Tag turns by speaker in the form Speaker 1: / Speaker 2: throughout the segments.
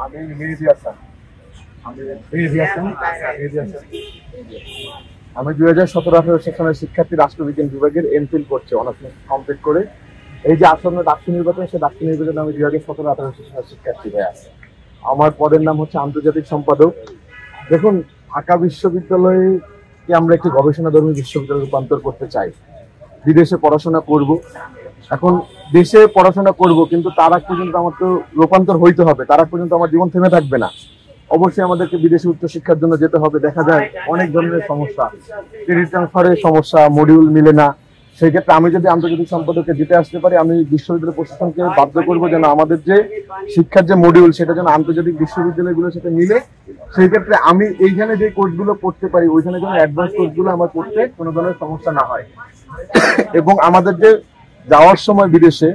Speaker 1: আমি মেহেদী হাসান। আমি 2017-18 সেশনের শিক্ষার্থী রাষ্ট্রবিজ্ঞান বিভাগের এমফিল করছে, অনার্স কমপ্লিট করে। এই যে আসন্ন ডাকসু নির্বাচন, সেই ডাকসু নির্বাচনে আমি 2017-18 সেশনের শিক্ষার্থী হয়ে আছি। আমার পদের নাম হচ্ছে আন্তর্জাতিক সম্পাদক। দেখুন, ঢাকা বিশ্ববিদ্যালয়কে আমরা একটি গবেষণাধর্মী বিশ্ববিদ্যালয়ে রূপান্তর করতে চাই। বিদেশে পড়াশোনা করব, এখন দেশে পড়াশোনা করব, কিন্তু তার আগ পর্যন্ত আমার তো রূপান্তর হইতে হবে, তার আগ পর্যন্ত আমার জীবন থেমে থাকবে না। অবশ্যই আমাদেরকে বিদেশে উচ্চশিক্ষার জন্য যেতে হবে। দেখা যায় অনেক ধরনের সমস্যা, ক্রেডিট ট্রান্সফারের সমস্যা, মডিউল মিলে না। সেই ক্ষেত্রে আমি যদি আন্তর্জাতিক সম্পাদকে জিতে আসতে পারি, আমি বিশ্ববিদ্যালয় প্রশাসনকে বাধ্য করবো যেন আমাদের যে শিক্ষার যে মডিউল, সেটা যেন আন্তর্জাতিক বিশ্ববিদ্যালয়গুলোর সাথে মিলে। সেই ক্ষেত্রে আমি এইখানে যে কোর্সগুলো পড়তে পারি, ওইখানে যেন অ্যাডভান্স কোর্সগুলো আমার পড়তে কোনো ধরনের সমস্যা না হয়। এবং আমাদের যে যাওয়ার সময় বিদেশে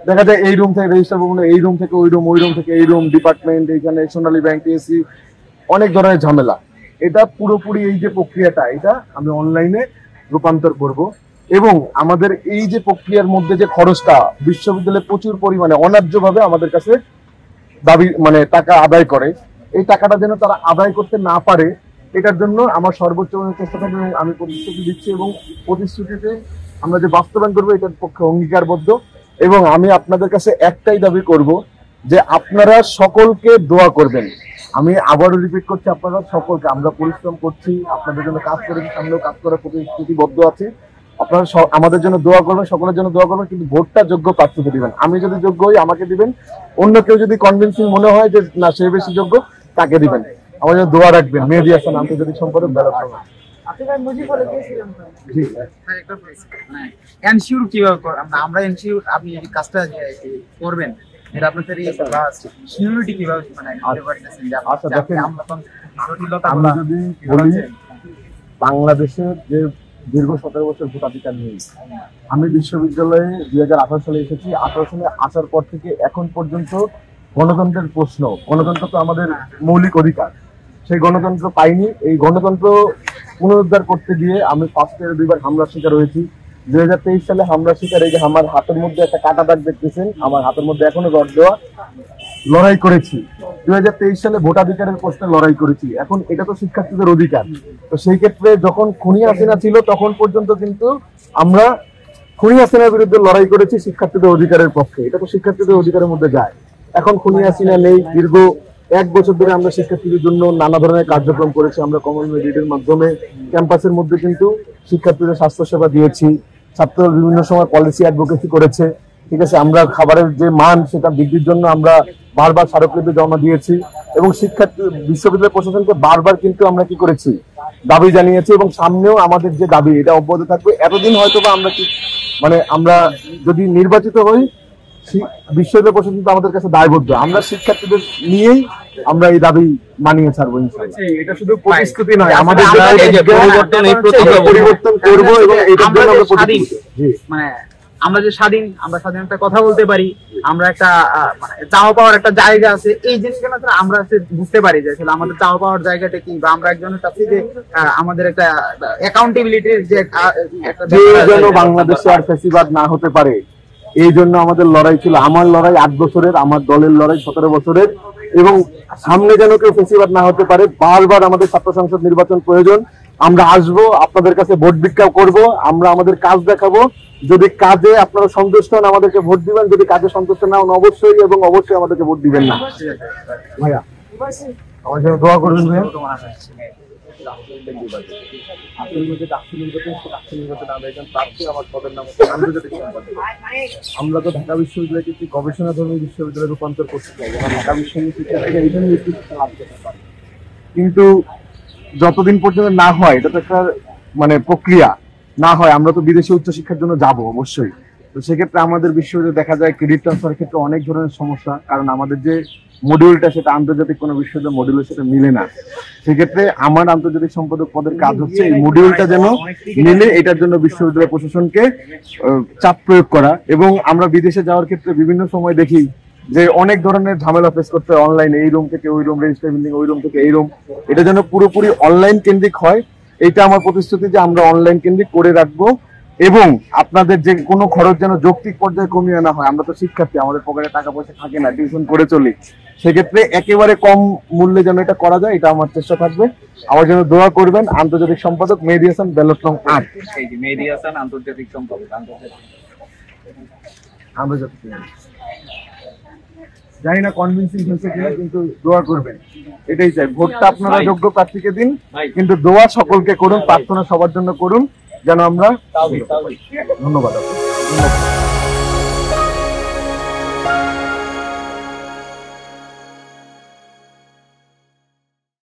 Speaker 1: দেখা যায় এই রুম থেকে রেজিস্টার করবো, এই রুম থেকে ওই রুম, ওই রুম থেকে এই রুম, ডিপার্টমেন্ট, এইখানে সোনালী ব্যাংক, টিএসসি, অনেক ধরনের ঝামেলা। এটা পুরোপুরি এই যে প্রক্রিয়াটা, এটা আমি অনলাইনে রূপান্তর করব। এবং আমাদের এই যে প্রক্রিয়ার মধ্যে যে খরচটা, বিশ্ববিদ্যালয়ে প্রচুর পরিমাণে অন্যায্যভাবে আমাদের কাছে দাবি মানে টাকা আদায় করে, এই টাকাটা যেন তারা আদায় করতে না পারে, এটার জন্য আমার সর্বোচ্চ চেষ্টা থাকবে। এবং আমি প্রতিশ্রুতি দিচ্ছি, এবং প্রতিশ্রুতিতে আমরা যে বাস্তবায়ন করবো এটার পক্ষে অঙ্গীকারবদ্ধ। এবং আমি আপনাদের কাছে একটাই দাবি করব যে আপনারা সকলকে দোয়া করবেন। আমি আবারও রিপিট করছি, আপনারা সকলকে, আমরা পরিশ্রম করছি, আপনাদের জন্য কাজ করেছি, সামনেও কাজ করার প্রতিশ্রুতিবদ্ধ আছি। আপনারা আমাদের জন্য দোয়া করবেন, সকলের জন্য দোয়া করবেন, কিন্তু ভোটটা যোগ্য প্রার্থীকে দিবেন। আমি যদি যোগ্য হই আমাকে দিবেন, অন্য কেউ যদি কনভিন্সিং মনে হয় যে না সে বেশি যোগ্য, তাকে দিবেন। আমার জন্য দোয়া রাখবেন। মেহেদী হাসান, আন্তর্জাতিক সম্পাদক, বেলা সময়।
Speaker 2: এনশিওর কিভাবে আমরা এনশিওর আপনি এই কাজটা করবেন, এটা আপনাদের সিনিয়রিটি কিভাবে মানে
Speaker 1: আচ্ছা দেখেন, আমরা যদি বলি বাংলাদেশের যে দীর্ঘ 17 বছর ভোটাধিকার নেই। আমি বিশ্ববিদ্যালয়ে 2018 সালে এসেছি। 18 সালে আসার পর থেকে এখন পর্যন্ত গণতন্ত্রের প্রশ্ন, গণতন্ত্র তো আমাদের মৌলিক অধিকার, সেই গণতন্ত্র পাইনি। এই গণতন্ত্র পুনরুদ্ধার করতে গিয়ে আমি ফার্স্টে 2বার হামলার শিকার হয়েছি। 2023 সালে হামলার শিকার, এই যে আমার হাতের মধ্যে একটা কাটা দাগ দেখতেছেন, আমার হাতের মধ্যে এখনো রড দেওয়া, লড়াই করেছি। 2023 সালে ভোটাধিকারের প্রশ্নে লড়াই করেছি। এখন এটা তো শিক্ষার্থীদের অধিকার। তো সেই ক্ষেত্রে যখন খুনি হাসিনা ছিল তখন পর্যন্ত কিন্তু আমরা খুনি হাসিনার বিরুদ্ধে লড়াই করেছি শিক্ষার্থীদের অধিকারের পক্ষে। এটা তো শিক্ষার্থীদের অধিকারের মধ্যে যায়। এখন খুনি হাসিনা নেই। দীর্ঘ 1 বছর ধরে আমরা শিক্ষার্থীদের জন্য নানা ধরনের কার্যক্রম করেছি। আমরা কমন মেরিটের মাধ্যমে ক্যাম্পাসের মধ্যে কিন্তু শিক্ষার্থীদের স্বাস্থ্যসেবা দিয়েছি। ছাত্ররা বিভিন্ন সময় পলিসি অ্যাডভোকেসি করেছে। ঠিক আছে, আমরা খাবারের যে মান সেটা বৃদ্ধির জন্য আমরা বারবার স্মারকলিপি জমা দিয়েছি। এবং শিক্ষার্থী বিশ্ববিদ্যালয় প্রশাসনকে বারবার কিন্তু আমরা কি করেছি, দাবি জানিয়েছি। এবং সামনেও আমাদের যে দাবি এটা অব্যাহত থাকবে। এতদিন হয়তো বা আমরা কি মানে আমরা যদি নির্বাচিত হই, বিশ্ববিদ্যালয় প্রশাসন তো আমাদের কাছে দায়বদ্ধ। আমরা শিক্ষার্থীদের নিয়েই আমরা এই দাবি মানিয়ে ছাড়বো ইনশাআল্লাহ। এটা শুধু প্রতিশ্রুতি নয়, আমাদের পরিবর্তন করব। এবং এইটার জন্য আমরা প্রতিশ্রুতি,
Speaker 2: মানে আমরা যে স্বাধীন, আমরা স্বাধীনতা কথা বলতে পারি, আমরা একটা মানে চাওয়া পাওয়ার একটা জায়গা আছে। এই জিনিসগুলো আমরা বুঝতে পারি যে আসলে আমাদের চাওয়া পাওয়ার জায়গাটা কি, বা আমরা একজনের কাছে যে আমাদের একটা অ্যাকাউন্টেবিলিটির যে একটা
Speaker 1: যেন বাংলাদেশে আর ফ্যাসিবাদ না হতে পারে, এই জন্য আমাদের লড়াই ছিল। আমার লড়াই 8 বছরের, আমার দলের লড়াই 17 বছরের। এবং সামনে যেন কেউ ফ্যাসিবাদ না হতে পারে, বারবার আমাদের ছাত্র সংসদ নির্বাচন প্রয়োজন। আমরা আসবো, আপনাদের কাছে ভোট ভিক্ষা করব, আমরা আমাদের কাজ দেখাবো। যদি কাজে আপনারা সন্তুষ্ট হন আমাদেরকে ভোট দিবেন, যদি কাজে সন্তুষ্ট না হন অবশ্যই এবং অবশ্যই আমাদেরকে ভোট দিবেন না। ভাইয়া আমার জন্য দোয়া করবেন। ভাইয়া আমরা তো ঢাকা বিশ্ববিদ্যালয়কে একটি গবেষণাধর্মী বিশ্ববিদ্যালয়ে রূপান্তর করতে চাই। ঢাকা বিশ্ববিদ্যালয় কিন্তু যতদিন পর্যন্ত না হয়, এটা তো একটা মানে প্রক্রিয়া না হয়, আমরা তো বিদেশে উচ্চশিক্ষার জন্য যাব অবশ্যই। তো সেক্ষেত্রে আমাদের বিশ্ববিদ্যালয়ে দেখা যায় ক্রেডিট ট্রান্সফারের ক্ষেত্রে অনেক ধরনের সমস্যা, কারণ আমাদের যে মডিউলটা সেটা আন্তর্জাতিক কোনো বিশ্ববিদ্যালয় মডিউলের সাথে মিলে না। সেক্ষেত্রে আমার আন্তর্জাতিক সম্পাদক পদের কাজ হচ্ছে এই মডিউলটা যেন মিলে, এটার জন্য বিশ্ববিদ্যালয় প্রশাসনকে চাপ প্রয়োগ করা। এবং আমরা বিদেশে যাওয়ার ক্ষেত্রে বিভিন্ন সময় দেখি যে অনেক ধরনের ঝামেলা ফেস করতে হয় অনলাইনে, এই রুম থেকে ওই রুম, রেজিস্টার বিল্ডিং, ওই রুম থেকে এই রুম। এটা যেন পুরোপুরি অনলাইন কেন্দ্রিক হয়, এটা আমার প্রতিশ্রুতি যে আমরা অনলাইন কেন্দ্রিক করে রাখবো। এবং আপনাদের যে কোনো খরচ যেন যৌক্তিক পর্যায়ে কমিয়ে আনা হয়। আমরা তো শিক্ষার্থী, আমাদের পকেটে টাকা পয়সা থাকে না, টিউশন করে চলি। সেক্ষেত্রে একেবারে কম মূল্যে যেন এটা করা যায়, এটা আমার চেষ্টা থাকবে। আমার জন্য দোয়া করবেন। আন্তর্জাতিক সম্পাদক মেহেদী হাসান, ব্যালট নং 8।
Speaker 2: এই যে মেহেদী হাসান আন্তর্জাতিক সম্পাদক।
Speaker 1: জানি না কনভিন্সিং হয়েছে কিনা, কিন্তু দোয়া করবেন, এটাই চাই। ভোটটা আপনারা যোগ্য প্রার্থীকে দিন, কিন্তু দোয়া সকলকে করুন, প্রার্থনা সবার জন্য করুন যেন আমরা। ধন্যবাদ।